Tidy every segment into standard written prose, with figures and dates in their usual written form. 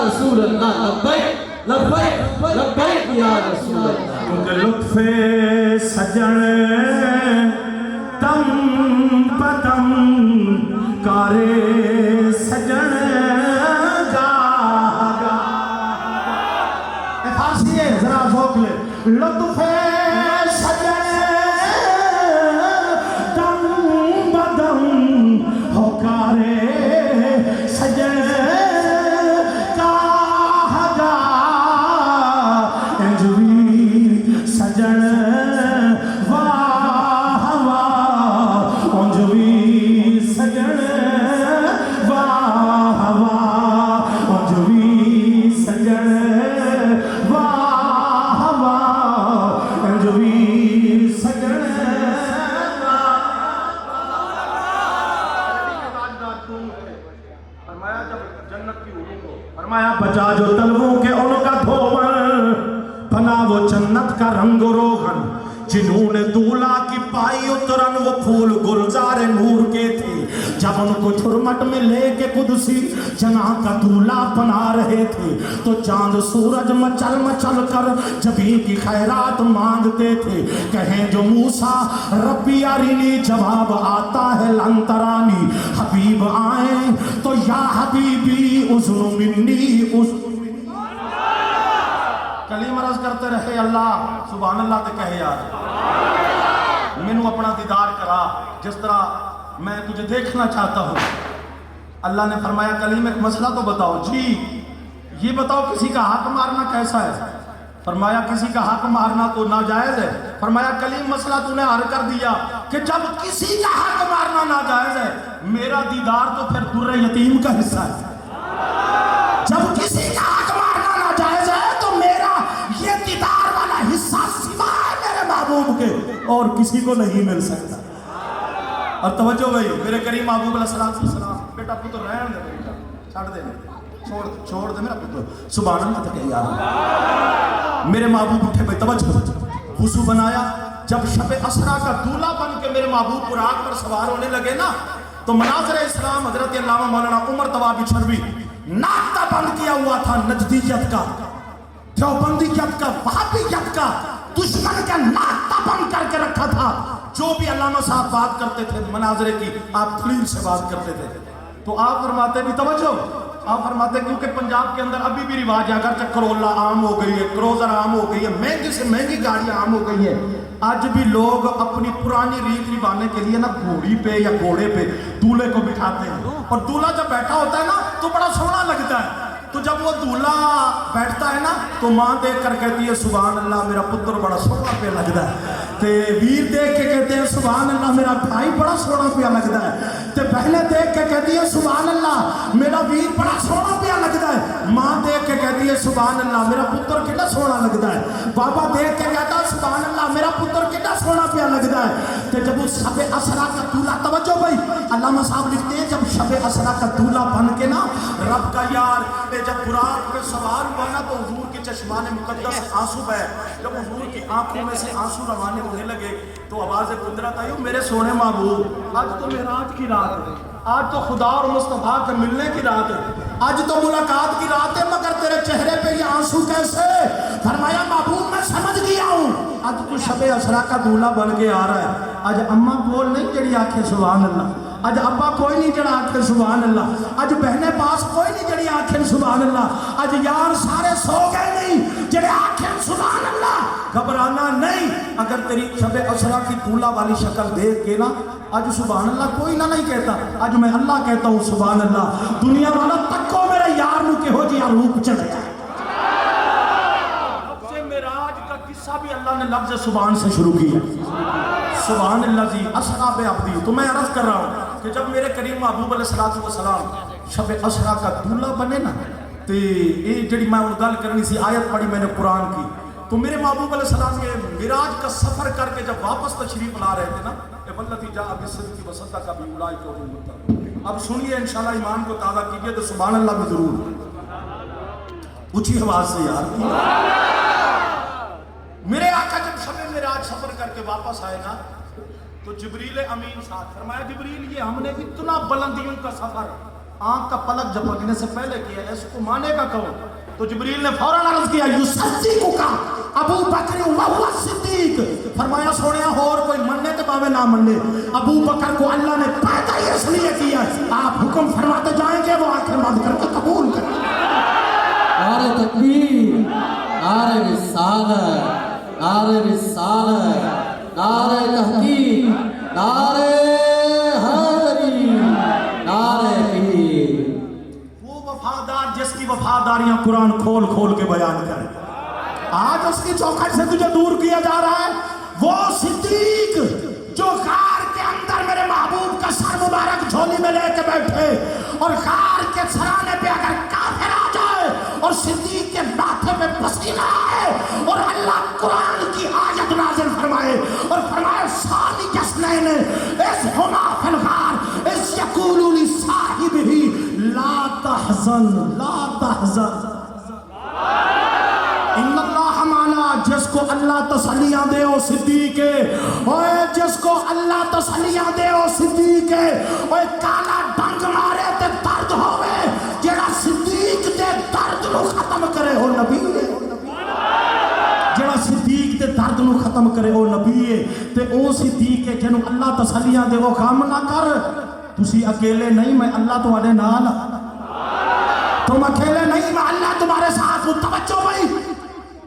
رسول اللہ لبیک لبیک لبیک یا رسول اللہ کیونکہ لطف سجن تم پتم کارے سجن گاہ فارسی ہے ذرا ذوق لے لطف سجن تم بدم ہو کارے سجن سجن واہ واہ انجوی سجن واہ واہ انجوی سجن واہ واہ انجوی سجن فرمایا جب جنت کی حوروں کو فرمایا بچا جو تلووں کے ان کا دھوبن بنا وہ جنت کا رنگ و روغن جنہوں نے دولہ کی پائی اترن وہ پھول گلزار نور کے تھے جب ان کو جھرمٹ میں لے کے قدسی جناح کا دولہ بنا رہے تھے تو چاند سورج مچل مچل کر جبیں کی خیرات مانگتے تھے کہیں جو موسیٰ ربی ارنی جواب آتا ہے لن ترانی حبیب آئیں تو یا حبیبی اذن منی اذن کلیم عرض کرتے رہے اللہ سبحان اللہ تے کہے یار مینوں اپنا دیدار کرا جس طرح میں تجھے دیکھنا چاہتا ہوں اللہ نے فرمایا کلیم ایک مسئلہ تو بتاؤ جی یہ بتاؤ کسی کا حق مارنا کیسا ہے فرمایا کسی کا حق مارنا تو ناجائز ہے فرمایا کلیم مسئلہ تو نے حل کر دیا کہ جب کسی کا حق مارنا ناجائز ہے میرا دیدار تو پھر در یتیم کا حصہ ہے جب کسی کا حق مارنا ناجائز ہے تو میرا یہ دیدار والا حصہ سوائے میرے محبوب کے اور کسی کو نہیں مل سکتا اور توجہ بھائی میرے کریم محبوب علیہ السلام بیٹا پتر رہن دے بیٹا چھاڑ دے چھوڑ دے میرا پتر سبحان اللہ تک یار میرے محبوب اٹھے بھائی توجہ وضو بنایا جب شب اسرا کا دولہ بن کے میرے محبوب براق پر سوار ہونے لگے نا تو مناظر اسلام حضرت علامہ مولانا عمر طوابی چھروی ناکتہ بند کیا ہوا تھا نجدیت کا دیوبندیت کا وہابیت کا دشمن کا ناکتہ بند کر کے رکھا تھا جو بھی علامہ صاحب بات کرتے تھے مناظرے کی آپ دلیل سے بات کرتے تھے تو آپ فرماتے بھی توجہ آپ فرماتے کیونکہ پنجاب کے اندر ابھی بھی رواج ہے اگرچہ کرولا عام ہو گئی ہے کروزر عام ہو گئی ہے مہنگی سے مہنگی گاڑیاں عام ہو گئی ہے آج بھی لوگ اپنی پرانی ریت نبھانے کے لیے نا گھوڑی پہ یا گھوڑے پہ دولہے کو بٹھاتے ہیں اور دولہا جب بیٹھا ہوتا ہے نا تو بڑا سونا لگتا ہے تو جب وہ دولہا بیٹھتا ہے نا تو ماں دیکھ کر کہتی ہے سبحان اللہ میرا پتر بڑا سونا پہ لگتا ہے تے ویر دیکھ کے کہتے ہیں سبحان اللہ میرا بھائی بڑا سونا پہ لگتا ہے تے بہنیں دیکھ کے کہتی ہے سبحان اللہ میرا ویر بڑا سونا پہ لگتا ہے ماں دیکھ کے کہتی ہے سبحان اللہ میرا پتر کتنا سونا لگتا ہے بابا دیکھ کے کہتا ہے سبحان اللہ میرا پتر کتنا سونا پہ لگتا ہے تے جب وہ شب اسرا کا دولہا توجہ بھائی علامہ صاحب لکھتے ہیں جب شب اسرا کا دولہا بن کے نا رب کا یار جب براق پہ سوار ہوا نا تو حضور کے چشمان مقدس آنسو بہے جب حضور کی آنکھوں میں سے آنسو روانے ہونے لگے تو آواز قدرت آئی میرے سونے محبوب آج تو معراج کی رات ہے آج تو خدا اور مصطفیٰ کے ملنے کی رات ہے آج تو ملاقات کی رات ہے مگر تیرے چہرے پہ یہ آنسو کیسے فرمایا محبوب میں سمجھ گیا ہوں آج تو شب اسرا کا دولہا بن کے آ رہا ہے آج اماں بول نہیں جڑی آنکھیں سبحان اللہ آج ابا کوئی نہیں جڑا آنکھیں سبحان اللہ آج بہنیں پاس کوئی نہیں جڑی آنکھیں سبحان اللہ آج یار سارے سو گئے نہیں جڑے آنکھیں سبحان اللہ گھبرانا نہیں اگر تیری شب اسرا کی دولہا والی شکل دیکھ کے نا آج سبحان اللہ کوئی نہ نہیں کہتا آج میں اللہ کہتا ہوں سبحان اللہ دنیا والا تکو میرے یار نو کہ ہو جی روپ چلے جائے معراج کا قصہ بھی اللہ نے لفظ سبحان سے شروع کیا سبحان اللہ جی اسرا بے عبدی تو میں عرض کر رہا ہوں کہ جب میرے کریم محبوب علیہ السلام شب اسرا کا دولہا بنے نا تو یہ جڑی میں گل کرنی سی آیت پڑھی میں نے قرآن کی تو میرے محبوب علیہ السلام کے معراج کا سفر کر کے جب واپس تشریف لا رہے تھے نا والذی جاء بالصدق وصدق بہ اولئک هم المتقون اب سنیے انشاءاللہ ایمان کو تازہ کیجئے تو سبحان اللہ بھی ضرور اونچی آواز سے یار میرے آقا جب شب معراج سفر کر کے واپس آئے نا تو جبریل امین ساتھ فرمایا جبریل یہ ہم نے اتنا بلندیوں کا سفر آنکھ کا پلک جھپکنے سے پہلے کیا اس کو مانے گا کون؟ تو جبریل نے فوراً عرض کیا یصدقک ابو بکر وہو صدیق، فرمایا سونیا اور کوئی مننے تے باوے نہ مننے، ابو بکر کو اللہ نے پیدا ہی اس لیے کیا آپ حکم فرماتے جائیں گے وہ آنکھیں بند کر کے قبول کریں۔ نعرہ تکبیر، نعرہ رسالت، نعرہ رسالت، نعرہ تحقیق، نعرہ حیدری، نعرہ پیر۔ وہ وفادار جس کی وفاداریاں قرآن کھول کھول کے بیان کرے، آج اس کی چوکھٹ سے تجھے دور کیا جا رہا ہے۔ وہ صدیق جو غار کے اندر میرے محبوب کا سر مبارک جھولی میں لے کے بیٹھے، اور غار کے سرانے پہ اگر کافر آ جائے اور صدیق کے ماتھے پہ پسینہ آئے اور اللہ قرآن کی آیت نازل فرمائے اور فرمائے ثانی جسنین اذ ہما فی الغار اذ یقول لصاحبہ لا تحزن لا تحزن ان اللہ معنا، جس کو اللہ تسلیاں دے او صدیق اوے، جس کو اللہ تسلیاں دے او صدیق اوے، کالا ڈنگ مارے تے درد ہوے جڑا صدیق دے درد نو ختم کرے او نبی ہے، جڑا صدیق دے درد نو ختم کرے او نبی ہے، تے او صدیق ہے جنوں اللہ تسلیاں دے او غم نہ کر، تسی اکیلے نہیں، میں اللہ تواڈے نال، تم اکیلے نہیں، میں اللہ تمہارے ساتھ ہوں۔ توجہ بھائی،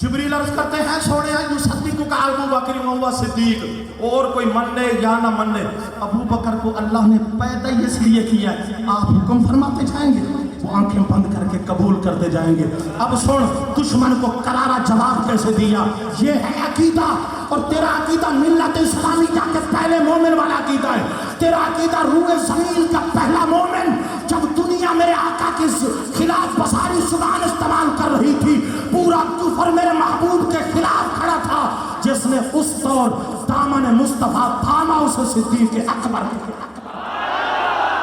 جبریل عرض کرتے ہیں سوڑے یصدقک ابو بکر وہو صدیق، اور کوئی مننے یا نہ مننے، ابو بکر کو اللہ نے پیدا ہی اس لیے کیا ہے آپ حکم فرماتے جائیں گے وہ آنکھیں بند کر کے قبول کرتے جائیں گے۔ اب سن دشمن کو کرارا جواب کیسے دیا، یہ ہے عقیدہ، اور تیرا عقیدہ ملت اسلامیہ کے پہلے مومن والا عقیدہ ہے، تیرا عقیدہ روح زمین کا پہلا مومن جب دنیا میرے آقا کے خلاف بساری زبان استعمال کر رہی تھی، پورا کفر میرے محبوب کے خلاف کھڑا تھا، جس نے اس دور دامن مصطفیٰ تھاما اسے صدیق اکبر۔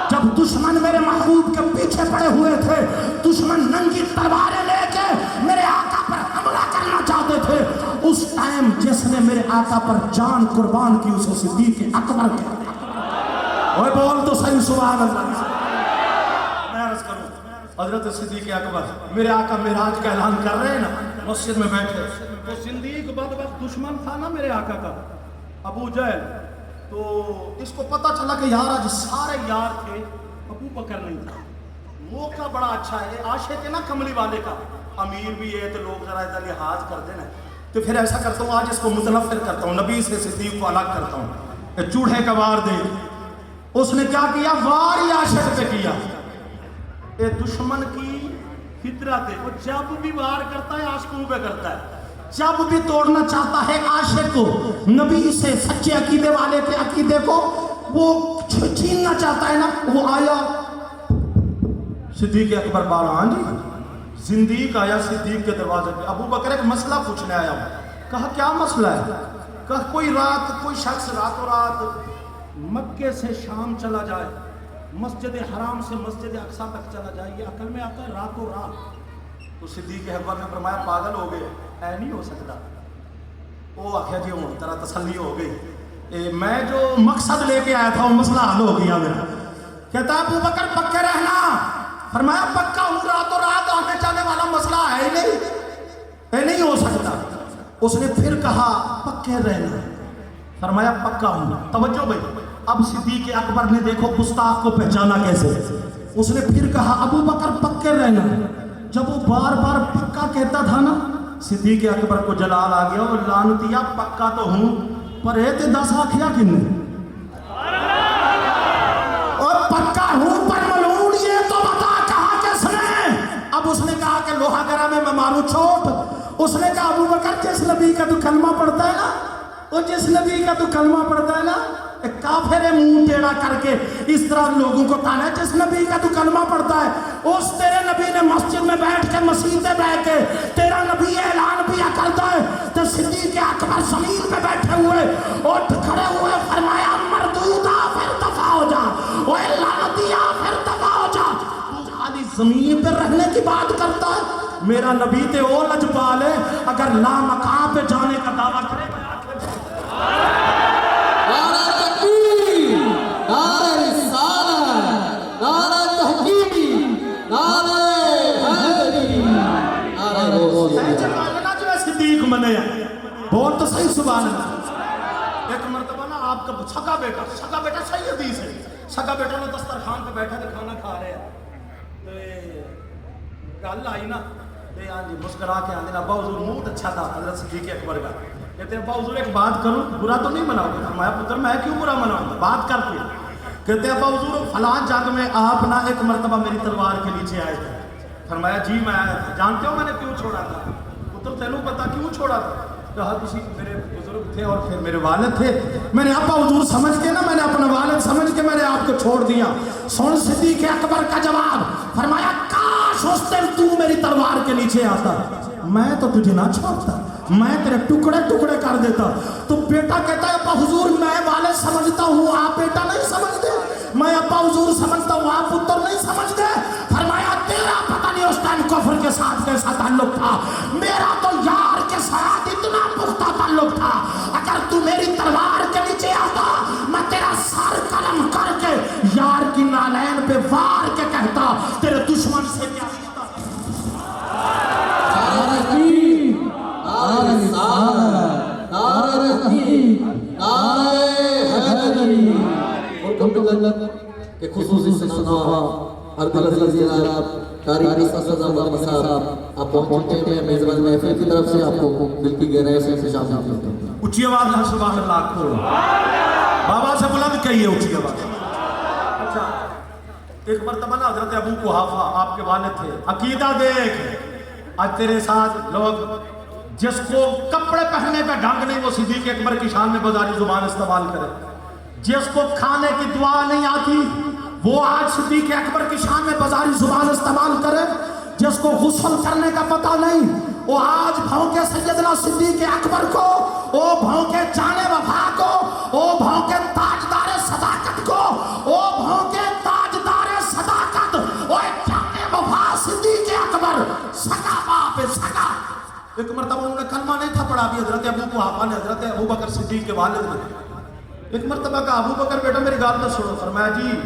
جب دشمن میرے محبوب کے پیچھے پڑے ہوئے تھے، دشمن ننگی تلواریں لے کے میرے آقا پر حملہ کرنا چاہتے تھے، اس ٹائم جس نے میرے آقا پر جان قربان کی اسے صدیق اکبر کہا۔ اوے بول تو صحیح سبحان اللہ۔ میں عرض کروں حضرت صدیق اکبر میرے آقا معراج کا اعلان کر رہے ہیں نا، مسجد میں بیٹھے، تو صدیق بدبخت دشمن تھا نا میرے آقا کا، ابو جہل، تو اس کو پتہ چلا کہ یار آج سارے یار تھے، ابو بکر نہیں تھا۔ موقع بڑا اچھا ہے، عاشق ہے نا کملی والے کا، امیر بھی ہے تو لوگ ذرا ادھر لحاظ کر دینا، تو پھر ایسا کرتا ہوں آج اس کو متنفر کرتا ہوں، نبی سے صدیق کو الگ کرتا ہوں۔ چوڑے کا وار دے، اس نے کیا کیا، وار ہی عاشق پہ کیا۔ یہ دشمن کی فطرت ہے، وہ جب بھی وار کرتا ہے عاشقوں پہ کرتا ہے، جب بھی توڑنا چاہتا ہے عاشق کو، نبی سے سچے عقیدے والے کے عقیدے کو وہ چھیننا چاہتا ہے نا، وہ آیا صدیق اکبر بار، ہاں جی زندیق آیا صدیق کے دروازے پہ، ابو بکر ایک مسئلہ پوچھنے آیا ہوں۔ کہا کیا مسئلہ ہے؟ کہا کوئی شخص راتوں رات مکے سے شام چلا جائے، مسجد حرام سے مسجد اقصیٰ تک چلا جائے، یہ عقل میں آتا ہے راتوں رات؟ تو صدیق اکبر نے فرمایا پاگل ہو گئے، اے نہیں ہو سکتا۔ وہ آخیا جی ہوں ترا تسلی ہو گئی، میں جو مقصد لے کے آیا تھا وہ مسئلہ حل ہو گیا میرا۔ کہتا ہے ابو بکر پکے رہنا، فرمایا پکا ہوں، راتوں رات آنے جانے والا مسئلہ ہے ہی نہیں، اے نہیں ہو سکتا۔ اس نے پھر کہا پکے رہنا، فرمایا پکا ہوں۔ توجہ بھائی، اب صدیق اکبر نے دیکھو گستاخ کو پہچانا کیسے، اس نے پھر کہا ابو بکر پکے رہنا۔ جب وہ بار بار پکا کہتا تھا نا، صدیق اکبر کو جلال آ گیا، اور لعنتیا پکا تو ہوں پر ایتے 10 آکھیا کنے، اور پکا ہوں پر ملعون یہ تو بتا کہا کس نے؟ اب اس نے کہا کہ لوہا گرا میں ماروں چھوٹ۔ اس نے کہا ابو بکر جس نبی کا تو کلمہ پڑھتا ہے نا، وہ جس نبی کا تو کلمہ پڑھتا ہے نا، کافر منہ ٹیڑھا کر کے اس طرح لوگوں کو کہنا ہے جس نبی کا تو کلمہ پڑھتا ہے، اس تیرے نبی نے مسجد میں بیٹھ کے مسیح بیٹھ کے تیرا نبی اعلان بھی کرتا ہے، تو صدیق اکبر زمین پہ بیٹھے ہوئے اٹھ کھڑے ہوئے فرمایا مردودا پھر دفع ہو جا، اوے لعنتیا پھر دفع ہو جا، تو خالی زمین پہ رہنے کی بات کرتا ہے؟ میرا نبی تے او لجپال ہے، اگر لا مقام پہ جانے کا دعویٰ کرے گا۔ نعرہ تکبیر، نعرہ رسالت، نعرہ تحقیق، بول تو صحیح سبحان اللہ۔ ایک مرتبہ نا آپ کا سگا بیٹا صحیح حدیث ہے، سگا بیٹا نے دسترخوان پہ بیٹھا تھے کھانا کھا رہے ہیں، تو گل آئی نا ہاں جی مسکرا کے آنے ابا حضور موڈ اچھا تھا حضرت صدیق اکبر کا، کہتے ہیں ابا حضور ایک بات کروں برا تو نہیں مناؤ گے؟ فرمایا پتر میں کیوں برا مناؤں گا، بات کر کے۔ کہتے ہیں ابا حضور فلاں جنگ میں آپ نا ایک مرتبہ میری تلوار کے نیچے آئے تھے۔ فرمایا جی میں آیا تھا، جانتے ہو میں نے کیوں چھوڑا تھا؟ پتر تینوں پتا کیوں چھوڑا تھا؟ کہا کسی میرے بزرگ تھے اور پھر میرے والد تھے، میں نے ابا حضور سمجھ کے نا میں نے اپنا والد سمجھ کے میں نے آپ کو چھوڑ دیا۔ سن صدیق اکبر کا جواب، فرمایا کاش اس دن تو میری تلوار کے نیچے آتا، میں تو تجھے نہ چھوڑتا، میں تیرے ٹکڑے ٹکڑے کر دیتا۔ تو بیٹا کہتا ہے ابا حضور میں والد سمجھتا ہوں آپ بیٹا نہیں سمجھتے، میں ابا حضور سمجھتا ہوں آپ پتر نہیں سمجھتے۔ فرمایا تیرا پتہ نہیں اس ٹائم کفر کے ساتھ کیسا تعلق تھا، میرا تو یار کے ساتھ اتنا پختہ تعلق تھا، اگر تو میری تلوار کے نیچے آتا میں تیرا سر قلم کر کے یار کی نالین پہ وار کے کہتا تیرے دشمن سے کیا کہ خصوصی سنا اربل عزیز قاری اسد احمد صاحب آپ پہنچے ہیں میزبان محفل کی طرف سے آپ کو دل کی گہرائی سے خوشامد کرتا ہوں۔ اونچی آواز ہے سبحان اللہ کھولو، بابا سے بلند کہیے اونچی آواز۔ اچھا ایک مرتبہ نا حضرت ابو قحافہ آپ کے والد تھے، عقیدہ دیکھ آج تیرے ساتھ لوگ جس کو کپڑے پہننے کا ڈھنگ نہیں وہ صدیق اکبر کی شان میں بازاری زبان استعمال کرے، جس کو کھانے کی دعا نہیں آتی وہ آج صدیق اکبر کی شان میں بازاری زبان استعمال کرے، جس کو غسل کرنے کا پتہ نہیں وہ آج بھونکے سیدنا صدیق اکبر کو، وہ بھونکے جانے وفا کو، وہ بھونکے تاجدار صداقت کو، وہ بھونکے تاجدار صداقت، وہ جانے وفا صدیق اکبر سگا باپ سگا۔ ایک مرتبہ انہوں نے کلمہ نہیں تھا پڑھا بھی حضرت ابو قحافہ نے، حضرت ابو بکر صدیق کے والد نے۔ ایک مرتبہ کہا ابو بکر بیٹا میری گال تو سنو۔ فرمایا جی،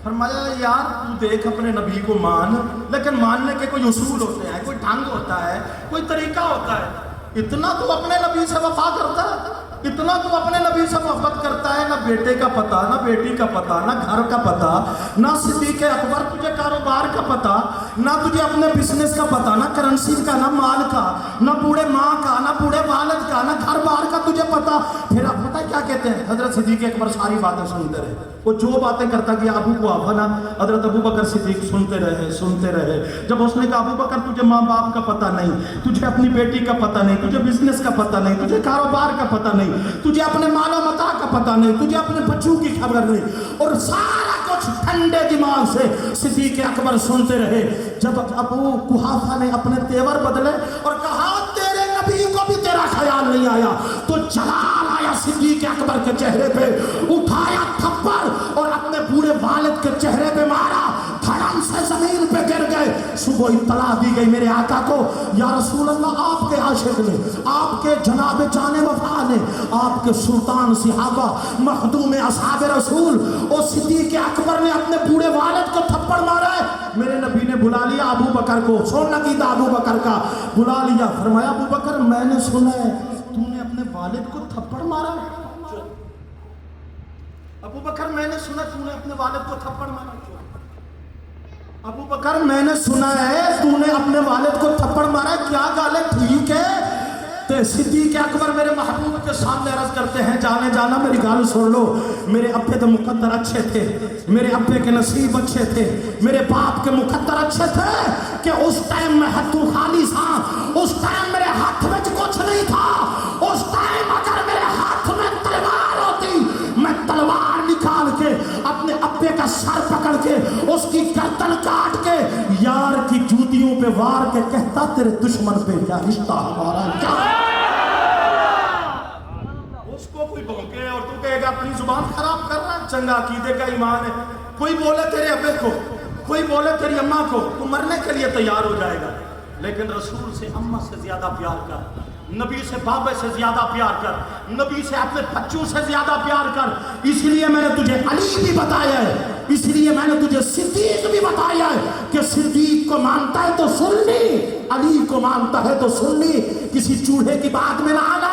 فرمایا یار تو دیکھ اپنے نبی کو مان، لیکن ماننے کے کوئی اصول ہوتے ہیں، کوئی ڈھنگ ہوتا ہے، کوئی طریقہ ہوتا ہے۔ اتنا تو اپنے نبی سے وفا کرتا ہے، اتنا تو اپنے نبی سے محبت کرتا ہے، نہ بیٹے کا پتہ، نہ بیٹی کا پتہ، نہ گھر کا پتہ، نہ صدیق اکبر تجھے کاروبار کا پتہ، نہ تجھے اپنے بزنس کا پتہ، نہ کرنسی کا، نہ مال کا، نہ بوڑھے ماں کا، نہ بوڑھے والد کا، نہ گھر بار کا تجھے پتہ۔ پھر آپ پتہ کیا کہتے ہیں؟ حضرت صدیق اکبر ساری باتیں سنتے رہے، وہ جو باتیں کرتا گیا ابو قحافہ نا حضرت ابو بکر صدیق سنتے رہے۔ جب اس نے کہا ابو بکر تجھے ماں باپ کا پتہ نہیں، تجھے اپنی بیٹی کا پتہ نہیں، تجھے بزنس کا پتہ نہیں، تجھے کاروبار کا پتہ نہیں، تجھے اپنے مال و متاع کا پتہ نہیں، تجھے اپنے بچوں کی خبر نہیں، اور سارا کچھ ٹھنڈے دماغ سے صدیق اکبر سنتے رہے۔ جب ابو قحافہ نے اپنے تیور بدلے اور کہا تیرے نبی کو بھی تیرا خیال نہیں آیا، تو جلال آیا صدیق اکبر کے چہرے پہ، اٹھایا تھپڑ اور اپنے بوڑھے والد کے چہرے پہ مارا، دھڑم سے زمین پہ گر گئے۔ صبح اطلاع دی گئی میرے آقا کو، یا رسول اللہ آپ کے عاشق نے، آپ کے جناب جان وفا نے، آپ کے سلطان صحابہ مخدوم اصحاب رسول اور صدیق اکبر نے اپنے بوڑھے والد کو تھپڑ مارا ہے۔ میرے نبی نے بلا لیا ابو بکر کو، سننا کیتا ابو بکر کا، بلا لیا۔ فرمایا ابو بکر میں نے سنا ہے تو نے اپنے والد کو تھپڑ مارا۔ ابو بکر میں نے سنا تو نے اپنے والد کو تھپڑ مارا۔ ابو بکر میں نے سنا ہے تو نے اپنے والد کو تھپڑ مارا، کیا گالے ٹھیک ہے؟ تو صدیق اکبر میرے محبوب کے سامنے عرض کرتے ہیں جانے جانا میری گال سن لو، میرے ابے تو مقدر اچھے تھے، میرے ابے کے نصیب اچھے تھے، میرے باپ کے مقدر اچھے تھے کہ اس ٹائم میں ہاتھوں خالی تھا، اس ٹائم میرے ہاتھ میں کچھ نہیں تھا، اس ٹائم اگر میرے ہاتھ میں تلوار ہوتی میں تلوار نکال کے اپنے ابے کا سر پکڑ کے اس کی گردن کاٹ کے یار کی جوتیوں پہ وار کے کہتا تیرے دشمن پہ کیا رشتہ ہمارا کیا۔ اس کو کوئی بھونکے اور تو کہے گا اپنی زبان خراب کر رہا ہے، چنگا عقیدے کا ایمان ہے، کوئی بولے تیرے ابے کو، کوئی بولے تیری اماں کو، تو مرنے کے لیے تیار ہو جائے گا، لیکن رسول سے اماں سے زیادہ پیار کر، نبی سے بابے سے زیادہ پیار کر، نبی سے اپنے بچوں سے زیادہ پیار کر۔ اس لیے میں نے تجھے علی بھی بتایا ہے، اس لیے میں نے تجھے صدیق بھی بتایا ہے کہ صدیق کو مانتا ہے تو سن لی، علی کو مانتا ہے تو سن لی، کسی چوڑے کی بات میں نہ آنا،